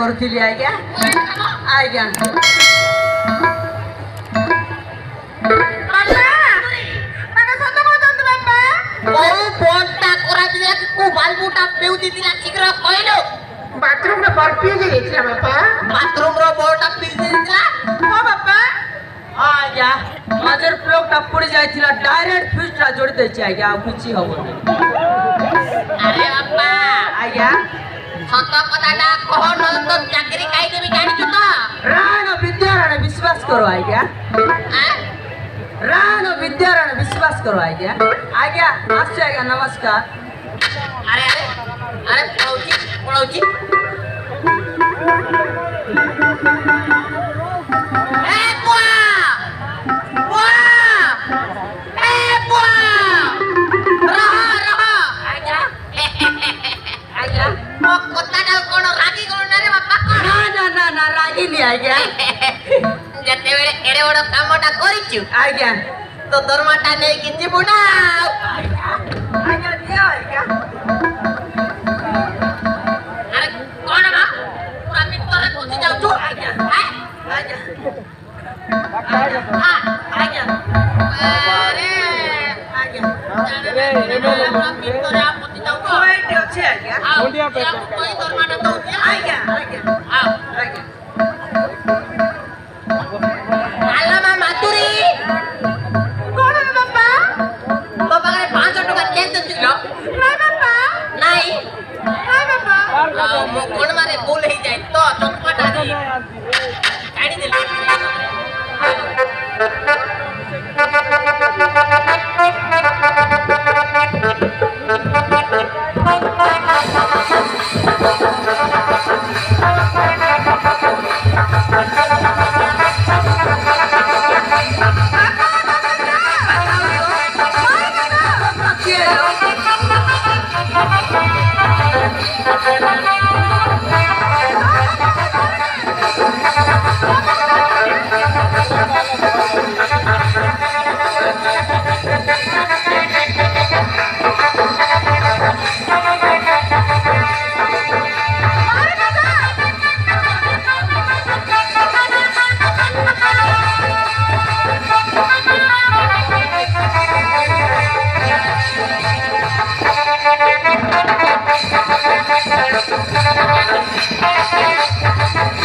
କରୁଥିଲି ଆଜ୍ଞା ଆଜ୍ଞା बाथरूम में बर्फ पी गई बापा बाथरूम रो बोर्डा पी दिला हाँ बापा आज्ञा मजर प्लग टा पड़ी जाइथिला डायरेक्ट फ्यूज टा जोड़ दे छी आज्ञा आ कुछ होबो अरे बापा आज्ञा सत कथाटा कह न तो चाकरी काई देबी जानिछु तो राण विद्यारण विश्वास करो आज्ञा राण विद्यारण विश्वास करो आज्ञा आज्ञा आस्य आज्ञा नमस्कार अरे अरे अरे पळौची ए बुआ बुआ ए बुआ रहा आजा आज्ञा ओ कथाटा कोन रागी कोन रे बापा ना ना ना ना रागी नहीं आज्ञा जते बेले एड़े बड़ कामटा करिछु आज्ञा तो दरमाटा नै कि जीवु ना आज्ञा दिया आज्ञा अरे कोन बा पूरा मित्र पहुंच जाऊ छु आज्ञा आज्ञा हां आज्ञा अरे आज्ञा पूरा मित्र आप पहुंच जाऊ छु वेट ଅଛି आज्ञा मुंडिया पे कोई दरमाटा दऊ आज्ञा आज्ञा आओ आज्ञा आला मा मातुरी कौन है बापा तो पाखरे 500 टका केन देथिलो नहीं बापा नाही नहीं बापा मो कोन मारे भूल हे जाय तो चटपटा दी गाड़ी दे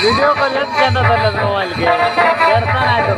वीडियो को लेट जाना था मोबाइल के दर्शन आए तो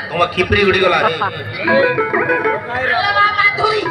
तुम खिपरी उड़ी गला रे माधुरी